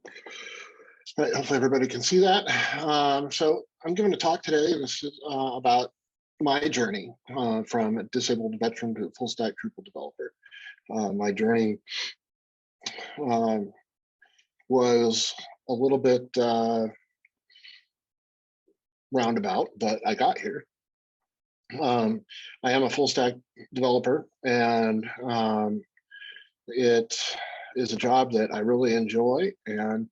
All right, hopefully everybody can see that. So I'm giving a talk today. This is about my journey from a disabled veteran to a full stack Drupal developer. My journey was a little bit roundabout, but I got here. I am a full stack developer, and it is a job that I really enjoy, and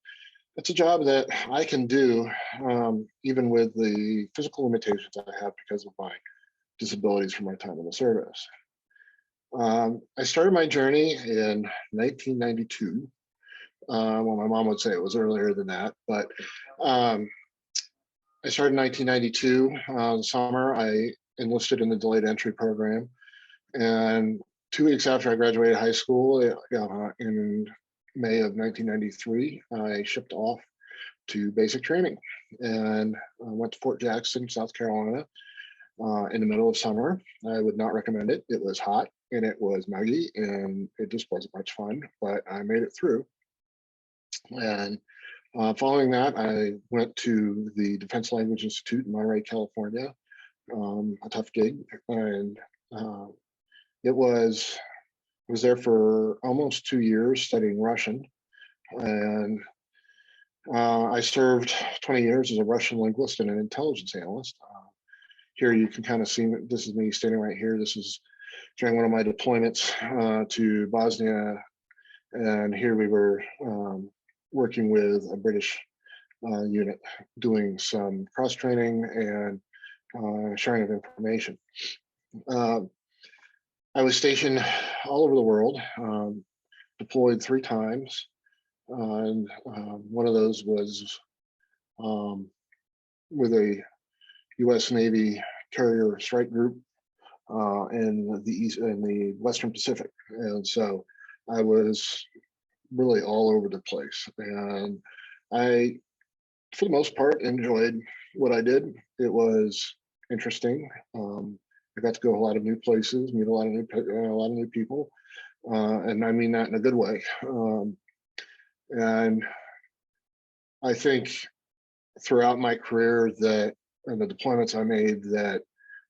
it's a job that I can do even with the physical limitations I have because of my disabilities from my time in the service. I started my journey in 1992. Well, my mom would say it was earlier than that, but I started in 1992. Summer, I enlisted in the delayed entry program, and 2 weeks after I graduated high school, in May of 1993, I shipped off to basic training and went to Fort Jackson, South Carolina, in the middle of summer. I would not recommend it. It was hot and it was muggy and it just wasn't much fun, but I made it through. And following that, I went to the Defense Language Institute in Monterey, California, a tough gig. And I was there for almost 2 years studying Russian. And I served 20 years as a Russian linguist and an intelligence analyst. Here you can kind of see, this is me standing right here. This is during one of my deployments to Bosnia. And here we were working with a British unit, doing some cross-training and sharing of information. I was stationed all over the world, deployed 3 times. And one of those was with a U.S. Navy carrier strike group in the Western Pacific. And so I was really all over the place. And I, for the most part, enjoyed what I did. It was interesting. I got to go a lot of new places, meet a lot of new people, and I mean that in a good way. And I think throughout my career that, and the deployments I made, that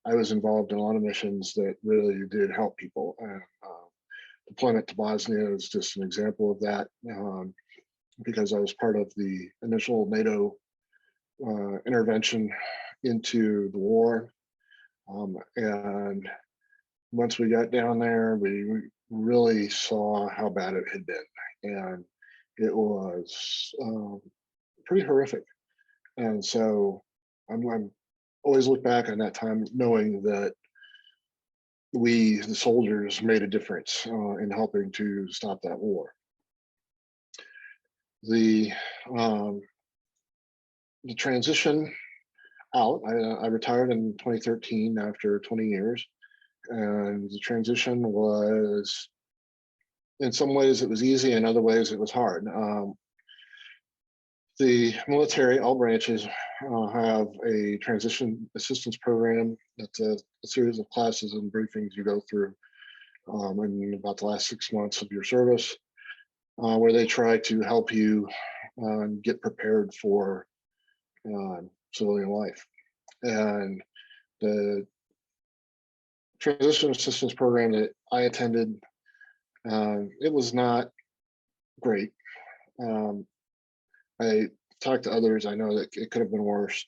I was involved in a lot of missions that really did help people. And deployment to Bosnia is just an example of that, because I was part of the initial NATO intervention into the war. And once we got down there, we really saw how bad it had been. And it was pretty horrific. And so I'm always look back on that time knowing that we, the soldiers, made a difference in helping to stop that war. The transition out, I retired in 2013 after 20 years. And the transition was, in some ways it was easy, in other ways it was hard. The military, all branches, have a transition assistance program. That's a series of classes and briefings you go through in about the last 6 months of your service, where they try to help you get prepared for civilian life. And the transition assistance program that I attended, it was not great. I talked to others. I know that it could have been worse.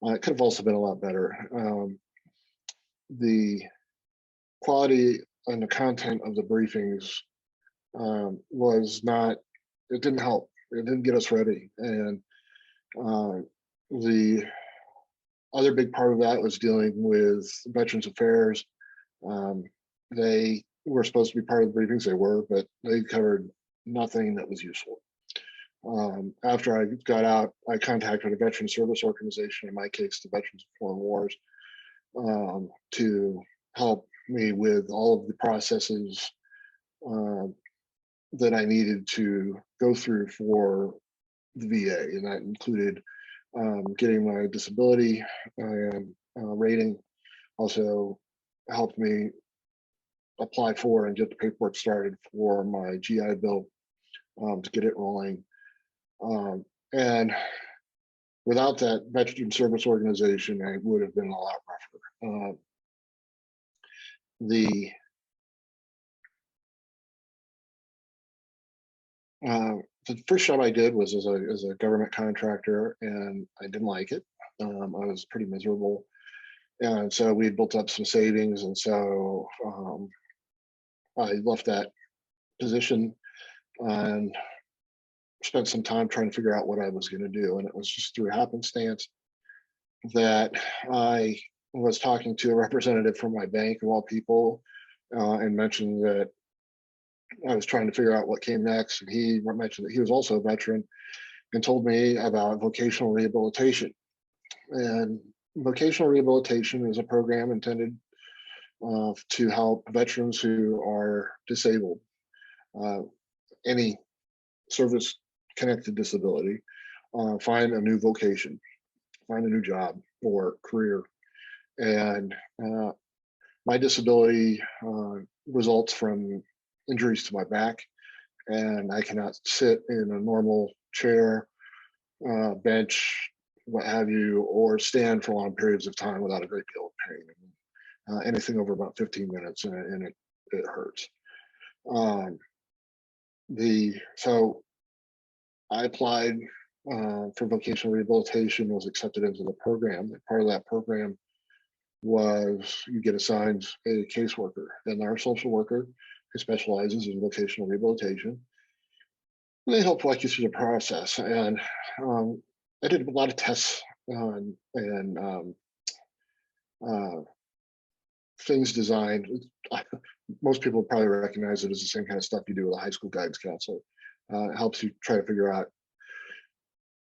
It could have also been a lot better. The quality and the content of the briefings was not, it didn't help. It didn't get us ready. And the other big part of that was dealing with Veterans Affairs. They were supposed to be part of the briefings. They were, but they covered nothing that was useful. After I got out, I contacted a veteran service organization, in my case, the Veterans of Foreign Wars, to help me with all of the processes that I needed to go through for the VA. And that included getting my disability rating, also helped me apply for and get the paperwork started for my GI Bill to get it rolling. And without that veteran service organization, I would have been a lot rougher. The first job I did was as a government contractor, and I didn't like it. I was pretty miserable, and so we had built up some savings, and so I left that position and spent some time trying to figure out what I was going to do. And it was just through happenstance that I was talking to a representative from my bank, of all people, and mentioned that I was trying to figure out what came next. And he mentioned that he was also a veteran and told me about vocational rehabilitation. And vocational rehabilitation is a program intended to help veterans who are disabled, any service connected disability, find a new vocation, find a new job or career. And my disability results from injuries to my back, and I cannot sit in a normal chair, bench, what have you, or stand for long periods of time without a great deal of pain. Anything over about 15 minutes, and it hurts. So I applied for vocational rehabilitation, was accepted into the program. And part of that program was you get assigned a caseworker, and our social worker who specializes in vocational rehabilitation. And they help walk you through the process. And I did a lot of tests and things designed. Most people probably recognize it as the same kind of stuff you do with a high school guidance counselor. It helps you try to figure out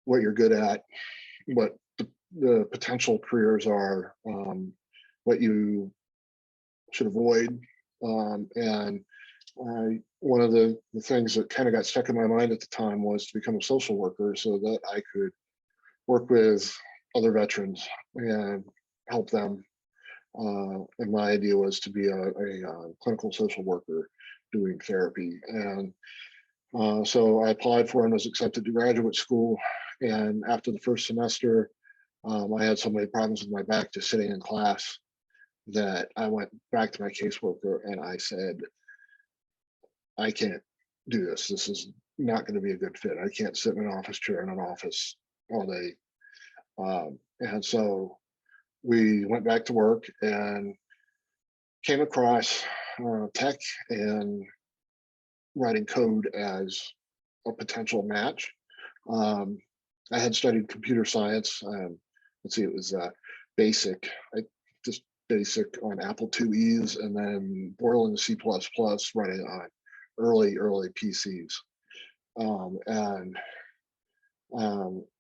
what you're good at, what the potential careers are, what you should avoid. And one of the things that kind of got stuck in my mind at the time was to become a social worker so that I could work with other veterans and help them. And my idea was to be a clinical social worker doing therapy. And so I applied for and was accepted to graduate school. And after the first semester, I had so many problems with my back just sitting in class that I went back to my caseworker and I said, I can't do this. This is not going to be a good fit. I can't sit in an office chair in an office all day. And so we went back to work and came across tech and writing code as a potential match. I had studied computer science. Let's see, it was basic, just basic on Apple IIe's, and then Borland C++ running on early PCs.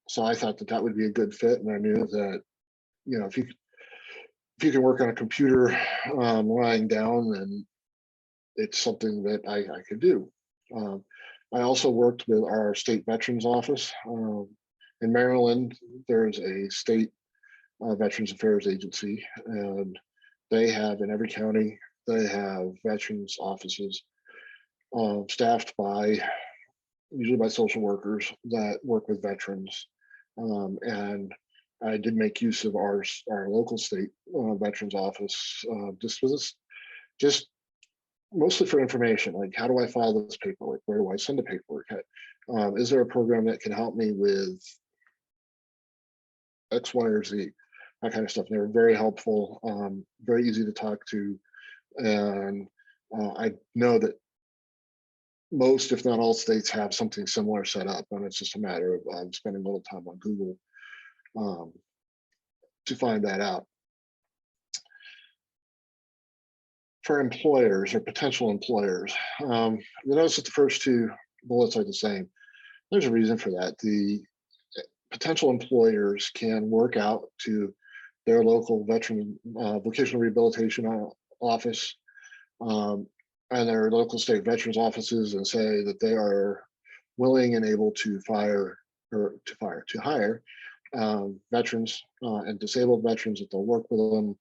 So I thought that would be a good fit, and I knew that, you know, if you can work on a computer lying down, then it's something that I could do. I also worked with our state veterans office. In Maryland, there's a state Veterans Affairs agency, and they have, in every county, they have veterans offices staffed by, usually by social workers that work with veterans. And I did make use of our local state veterans office just mostly for information, like how do I file this paperwork? Where do I send the paperwork? Is there a program that can help me with X, Y, or Z? That kind of stuff. And they were very helpful, very easy to talk to. And I know that most, if not all, states have something similar set up, and it's just a matter of spending a little time on Google to find that out. For employers or potential employers, you notice that the first two bullets are the same. There's a reason for that. The potential employers can work out to their local veteran vocational rehabilitation office and their local state veterans offices and say that they are willing and able to hire veterans and disabled veterans, that they'll work with them,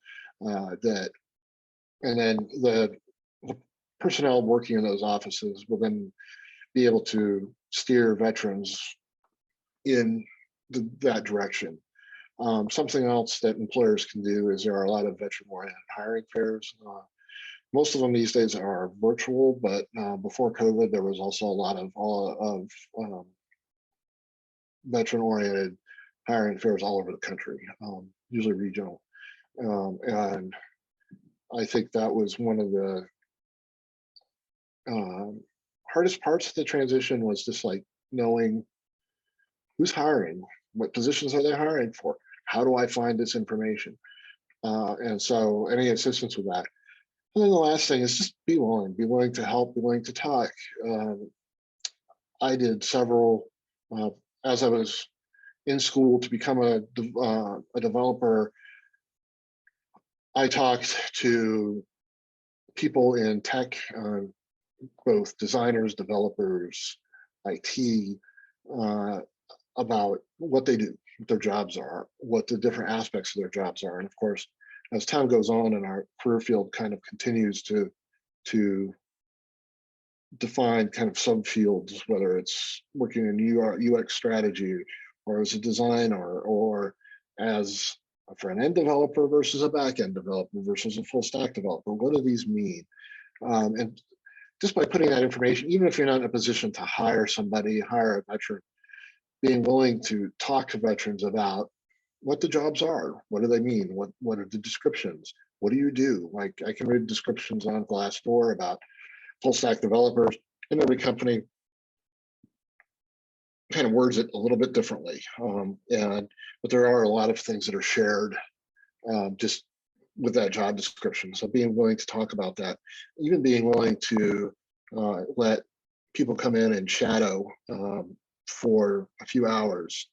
and then the personnel working in those offices will then be able to steer veterans in that direction. Something else that employers can do is there are a lot of veteran-oriented hiring fairs. Most of them these days are virtual, but before COVID, there was also a lot of veteran-oriented hiring fairs all over the country, usually regional. And I think that was one of the hardest parts of the transition, was just like knowing who's hiring, what positions are they hiring for, how do I find this information? And so any assistance with that. And then the last thing is just be willing to help, be willing to talk. I did several, as I was in school to become a developer, I talked to people in tech, both designers, developers, IT, about what they do, what their jobs are, what the different aspects of their jobs are. And of course, as time goes on and our career field kind of continues to define kind of subfields, whether it's working in UX strategy or as a designer or as a front-end developer versus a back-end developer versus a full-stack developer. What do these mean? And just by putting that information, even if you're not in a position to hire somebody, hire a veteran, being willing to talk to veterans about what the jobs are, what do they mean, what are the descriptions, what do you do? Like I can read descriptions on Glassdoor about full stack developers, and every company kind of words it a little bit differently. But there are a lot of things that are shared just with that job description. So being willing to talk about that, even being willing to let people come in and shadow for a few hours,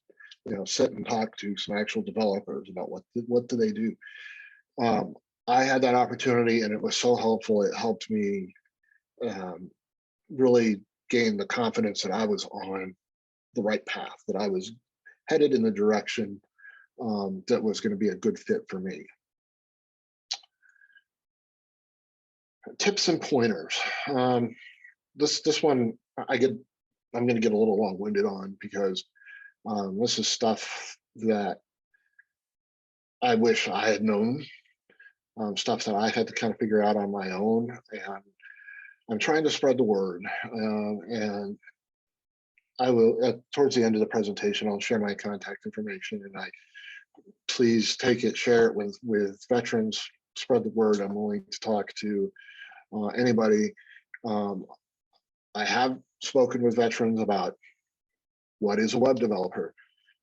sit and talk to some actual developers about what do they do. I had that opportunity and it was so helpful. It helped me really gain the confidence that I was on the right path, that I was headed in the direction that was going to be a good fit for me. Tips and pointers. This one I'm going to get a little long-winded on because this is stuff that I wish I had known, stuff that I had to kind of figure out on my own, and I'm trying to spread the word. And I will, towards the end of the presentation, I'll share my contact information, and please take it, share it with veterans, spread the word. I'm willing to talk to anybody. I have spoken with veterans about what is a web developer,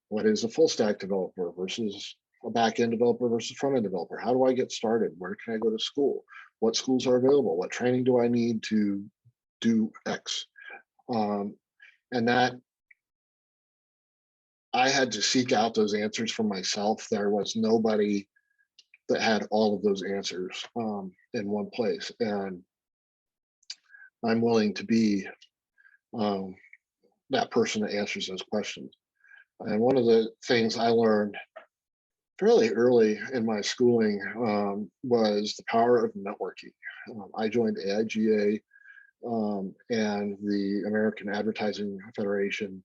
what is a full stack developer versus a back-end developer versus front-end developer. How do I get started? Where can I go to school? What schools are available? What training do I need to do X? And that I had to seek out those answers for myself. There was nobody that had all of those answers in one place. And I'm willing to be that person that answers those questions. And one of the things I learned fairly early in my schooling was the power of networking. I joined AIGA and the American Advertising Federation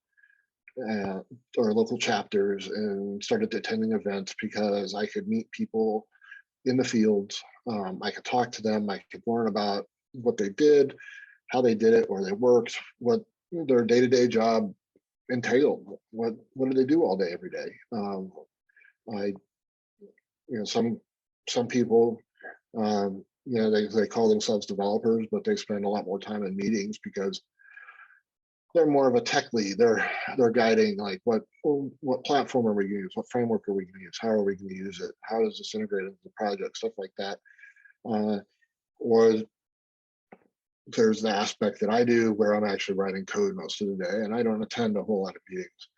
or local chapters, and started attending events because I could meet people in the fields. I could talk to them. I could learn about what they did, how they did it, where they worked, what their day-to-day job entailed. What do they do all day, every day? Some people, they call themselves developers, but they spend a lot more time in meetings because they're more of a tech lead. They're guiding, like, what platform are we going to use? What framework are we going to use? How are we going to use it? How does this integrate into the project? Stuff like that. Or there's the aspect that I do where I'm actually writing code most of the day, and I don't attend a whole lot of meetings.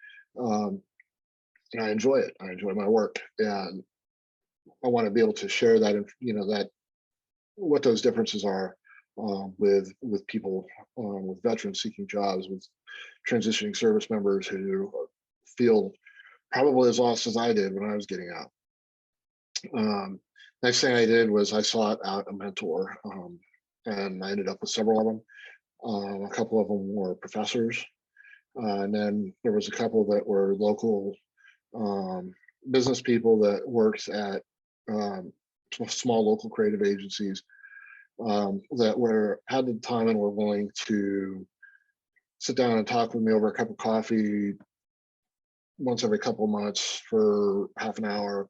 And I enjoy it. I enjoy my work, and I want to be able to share that, that what those differences are with people, with veterans seeking jobs, with transitioning service members who feel probably as lost as I did when I was getting out. Next thing I did was I sought out a mentor, and I ended up with several of them. A couple of them were professors, And then there was a couple that were local business people that worked at small local creative agencies that had the time and were willing to sit down and talk with me over a cup of coffee once every couple of months for half an hour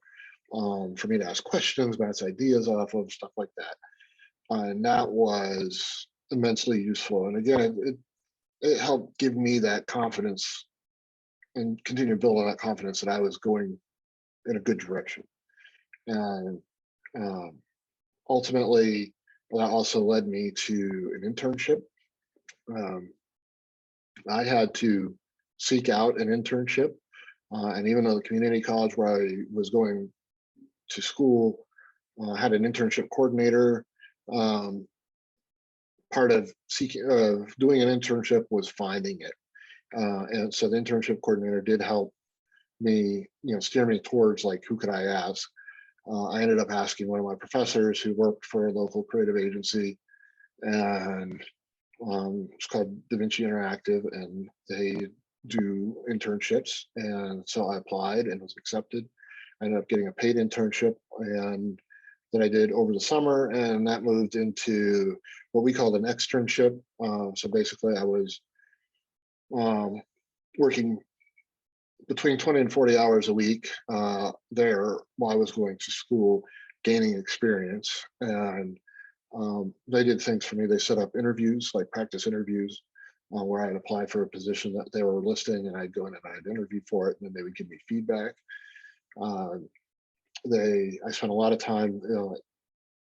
for me to ask questions, bounce ideas off of, stuff like that. And that was immensely useful. And again, it helped give me that confidence and continue to build on that confidence that I was going in a good direction. And ultimately, that also led me to an internship. I had to seek out an internship. And even though the community college where I was going to school had an internship coordinator, part of doing an internship was finding it. And so the internship coordinator did help me, steer me towards like, who could I ask? I ended up asking one of my professors who worked for a local creative agency, and it's called Da Vinci Interactive, and they do internships. And so I applied and was accepted. I ended up getting a paid internship, and that I did over the summer, and that moved into what we called an externship. So basically, I was working between 20 and 40 hours a week there while I was going to school, gaining experience. And they did things for me. They set up interviews, like practice interviews, where I'd apply for a position that they were listing, and I'd go in and I'd interview for it, and then they would give me feedback. I spent a lot of time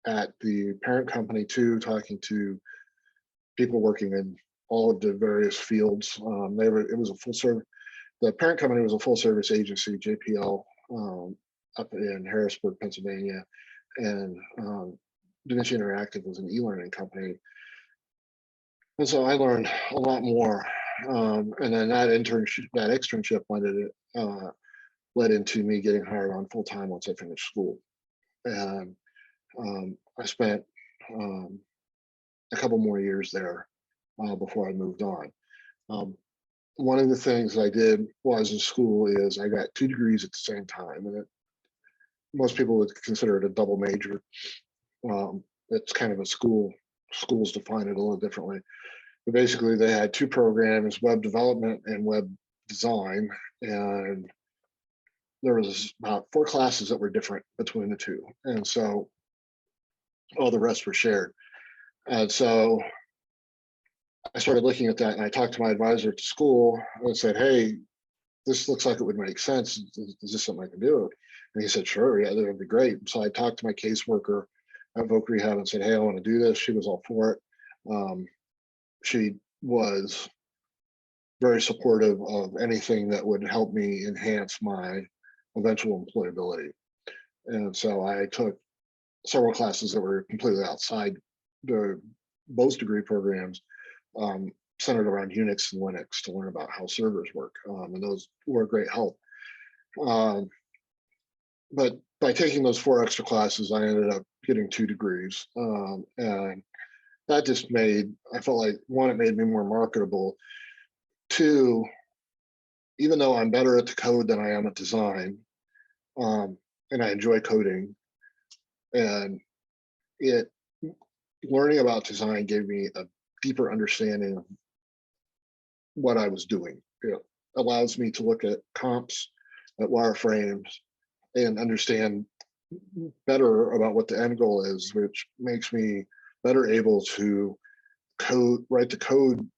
at the parent company too, talking to people working in all of the various fields. It was a full service. The parent company was a full service agency, JPL, up in Harrisburg, Pennsylvania, and Da Vinci Interactive was an e-learning company. And so I learned a lot more. And then that externship led into me getting hired on full time once I finished school. And I spent a couple more years there before I moved on. One of the things I did while I was in school is I got 2 degrees at the same time, and most people would consider it a double major. It's kind of a schools define it a little differently. But basically, they had 2 programs, web development and web design, and there was about 4 classes that were different between the 2. And so all the rest were shared. And so I started looking at that, and I talked to my advisor at school and said, hey, this looks like it would make sense. Is this something I can do? And he said, sure, yeah, that would be great. So I talked to my caseworker at Voc Rehab and said, hey, I want to do this. She was all for it. She was very supportive of anything that would help me enhance my eventual employability. And so I took several classes that were completely outside both degree programs, centered around Unix and Linux, to learn about how servers work. And those were a great help. But by taking those 4 extra classes, I ended up getting 2 degrees. And that just I felt like, 1, it made me more marketable. 2, even though I'm better at the code than I am at design, and I enjoy coding, and learning about design gave me a deeper understanding of what I was doing. It allows me to look at comps, at wireframes, and understand better about what the end goal is, which makes me better able to write the code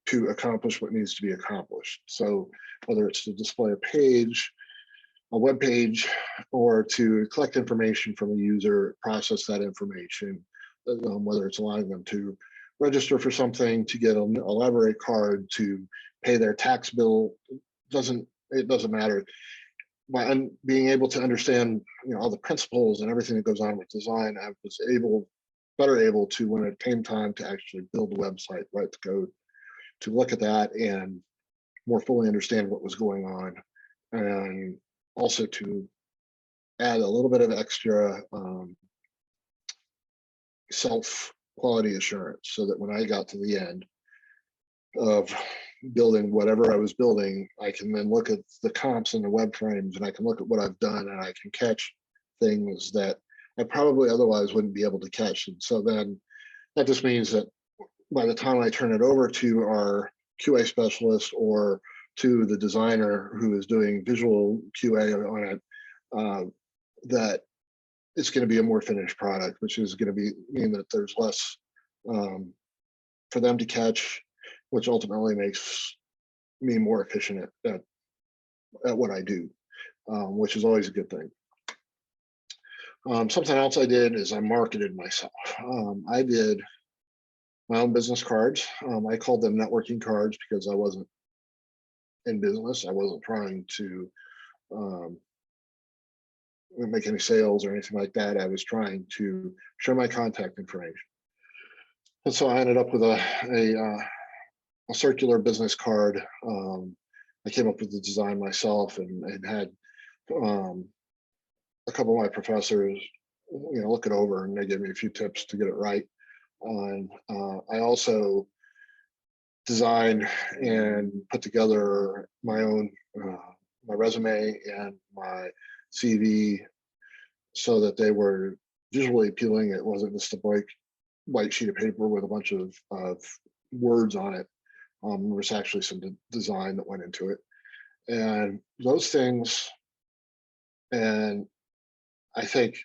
to accomplish what needs to be accomplished. So whether it's to display a web page, or to collect information from a user, process that information, whether it's allowing them to register for something, to get a library card, to pay their tax bill, it doesn't matter. By being able to understand all the principles and everything that goes on with design, I was better able to, when it came time to actually build a website, write the code, to look at that and more fully understand what was going on, and also to add a little bit of extra self quality assurance, so that when I got to the end of building whatever I was building, I can then look at the comps and the web frames, and I can look at what I've done, and I can catch things that I probably otherwise wouldn't be able to catch. And so then that just means that by the time I turn it over to our QA specialist or to the designer who is doing visual QA on it, that it's going to be a more finished product, which is going to mean that there's less for them to catch, which ultimately makes me more efficient at what I do, which is always a good thing. Something else I did is I marketed myself. I did my own business cards. I called them networking cards because I wasn't in business. I wasn't trying to make any sales or anything like that. I was trying to share my contact information. And so I ended up with a circular business card. I came up with the design myself and had a couple of my professors, look it over, and they gave me a few tips to get it right. And I also designed and put together my own my resume and my CV so that they were visually appealing. It wasn't just a white sheet of paper with a bunch of words on it. There was actually some design that went into it, and those things, and I think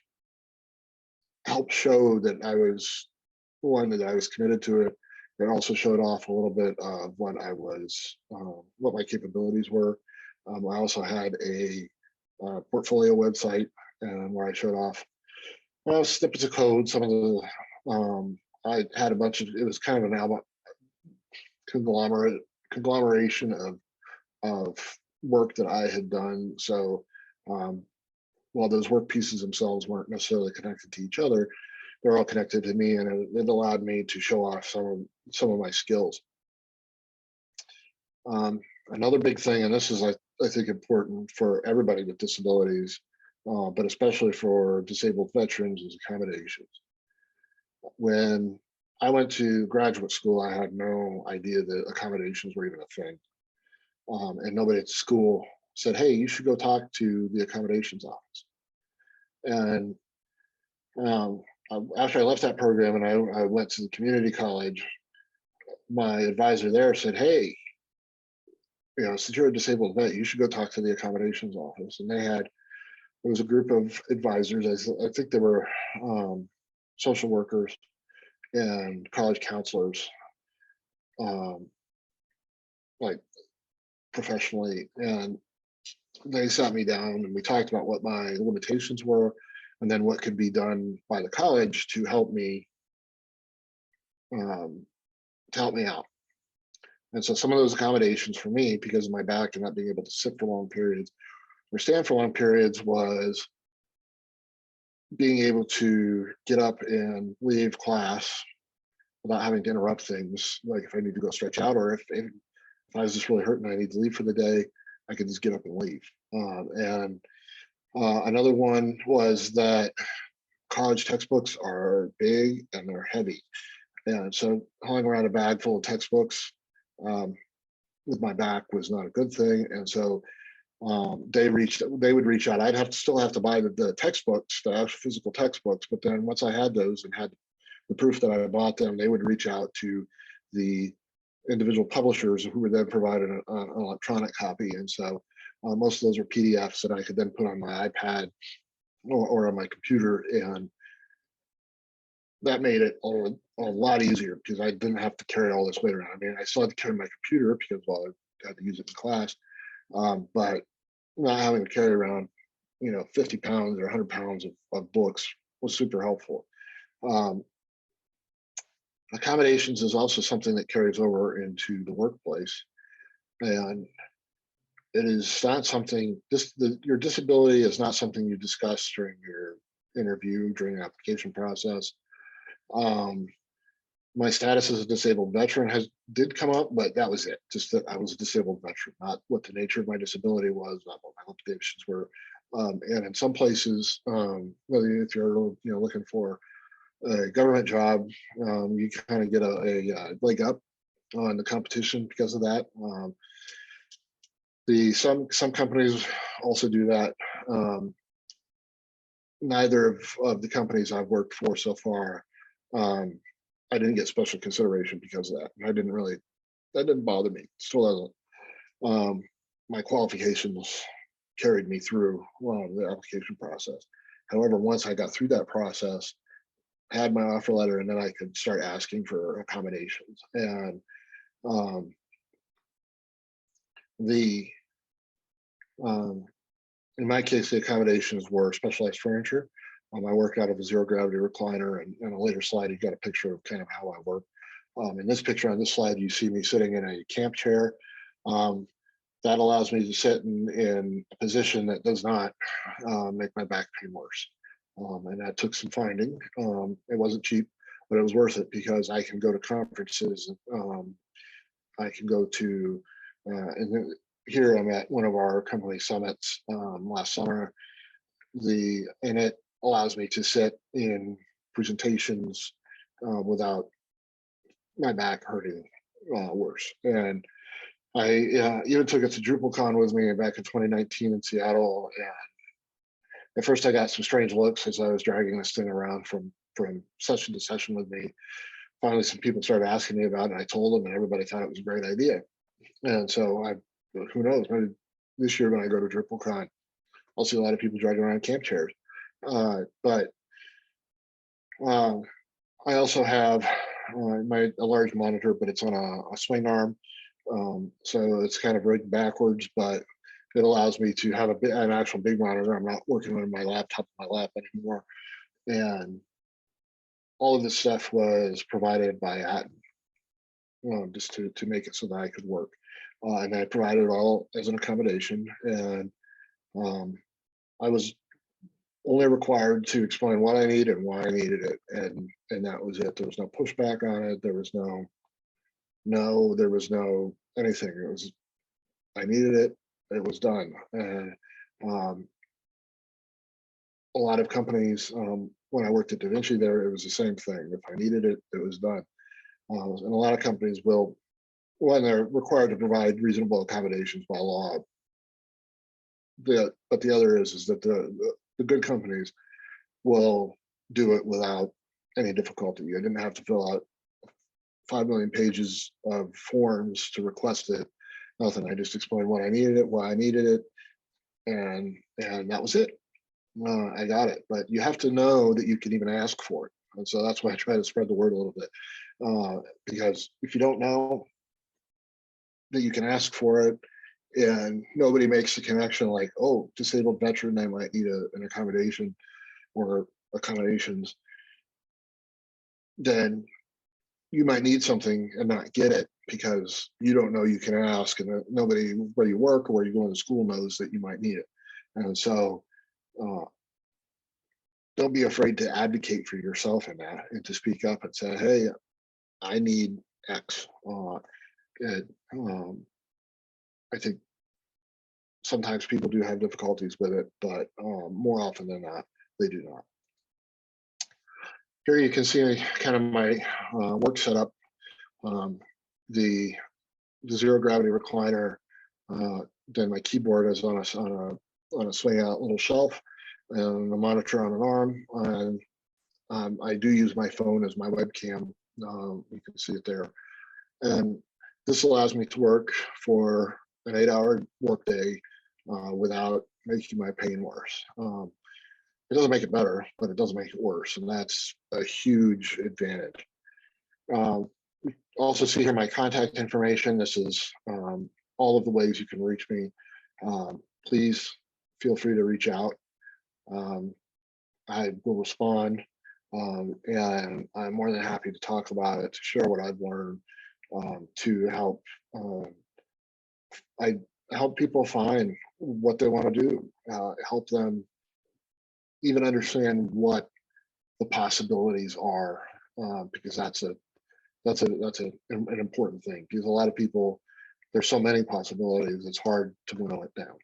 helped show that I was that I was committed to it. It also showed off a little bit of what I was, what my capabilities were. I also had a portfolio website where I showed off snippets of code. Some of the I had a bunch of, it was kind of an conglomeration of work that I had done. So while those work pieces themselves weren't necessarily connected to each other, they're all connected to me, and it allowed me to show off some of my skills. Another big thing, and this is I think important for everybody with disabilities, but especially for disabled veterans, is accommodations. When I went to graduate school, I had no idea that accommodations were even a thing. And nobody at the school said, hey, you should go talk to the accommodations office. And after I left that program and I went to the community college, my advisor there said, hey, since you're a disabled vet, you should go talk to the accommodations office. And there was a group of advisors. I think they were social workers and college counselors, like professionally. And they sat me down and we talked about what my limitations were and then what could be done by the college to help me out. And so some of those accommodations for me, because of my back and not being able to sit for long periods or stand for long periods, was being able to get up and leave class without having to interrupt things. Like if I need to go stretch out, or if I was just really hurt and I need to leave for the day, I could just get up and leave. Another one was that college textbooks are big and they're heavy. And so hauling around a bag full of textbooks with my back was not a good thing. And so they would reach out. I'd still have to buy the textbooks, the actual physical textbooks. But then once I had those and had the proof that I bought them, they would reach out to the individual publishers who would then provide an electronic copy. And so most of those were PDFs that I could then put on my iPad or on my computer. And that made it a lot easier because I didn't have to carry all this weight around. I mean, I still had to carry my computer because, well, I had to use it in class, but not having to carry around, 50 pounds or 100 pounds of books was super helpful. Accommodations is also something that carries over into the workplace, and it is not something, your disability is not something you discuss during your interview, during the application process. My status as a disabled veteran did come up, but that was it. Just that I was a disabled veteran, not what the nature of my disability was, not what my limitations were. And in some places, whether if you're looking for a government job, you kind of get a leg up in the competition because of that. Some companies also do that. Neither of the companies I've worked for so far, I didn't get special consideration because of that. And that didn't bother me. Still doesn't. My qualifications carried me through the application process. However, once I got through that process, had my offer letter, and then I could start asking for accommodations. And the in my case, the accommodations were specialized furniture. I worked out of a zero gravity recliner, and in a later slide, you got a picture of kind of how I work. In this picture on this slide, you see me sitting in a camp chair. That allows me to sit in a position that does not make my back pain worse. And that took some finding. It wasn't cheap, but it was worth it because I can go to conferences. I can go to, and here I'm at one of our company summits last summer. And it allows me to sit in presentations without my back hurting worse. And I even took it to DrupalCon with me back in 2019 in Seattle. And at first I got some strange looks as I was dragging this thing around from session to session with me. Finally, some people started asking me about it, and I told them, and everybody thought it was a great idea. And so who knows, maybe this year when I go to DrupalCon, I'll see a lot of people dragging around camp chairs. But I also have a large monitor, but it's on a swing arm. So it's kind of rigged backwards, but it allows me to have an actual big monitor. I'm not working on my laptop in my lap anymore. And all of this stuff was provided by Aten, just to make it so that I could work. And I provided it all as an accommodation. And I was only required to explain what I needed and why I needed it. And that was it. There was no pushback on it. There was no anything. It was, I needed it. It was done. And a lot of companies, when I worked at DaVinci there, it was the same thing. If I needed it, it was done. And a lot of companies will, when they're required to provide reasonable accommodations by law, but the other is that the good companies will do it without any difficulty. I didn't have to fill out 5 million pages of forms to request it. Nothing. I just explained what I needed it, why I needed it, and that was it. I got it. But you have to know that you can even ask for it, and so that's why I try to spread the word a little bit. Because if you don't know that you can ask for it, and nobody makes the connection like, oh, disabled veteran, they might need an accommodation or accommodations, then you might need something and not get it because you don't know you can ask, and nobody where you work or where you go to school knows that you might need it. And so don't be afraid to advocate for yourself in that and to speak up and say, hey, I need X. I think sometimes people do have difficulties with it, but more often than not, they do not. Here you can see kind of my work setup. The zero gravity recliner, then my keyboard is on a swing out little shelf, and a monitor on an arm. And I do use my phone as my webcam. You can see it there. And this allows me to work for an 8-hour workday without making my pain worse. It doesn't make it better, but it doesn't make it worse. And that's a huge advantage. Also see here my contact information. This is all of the ways you can reach me. Please feel free to reach out. I will respond, and I'm more than happy to talk about it, to share what I've learned, to help. I help people find what they want to do, help them even understand what the possibilities are, because that's an important thing. Because a lot of people, there's so many possibilities, it's hard to narrow it down.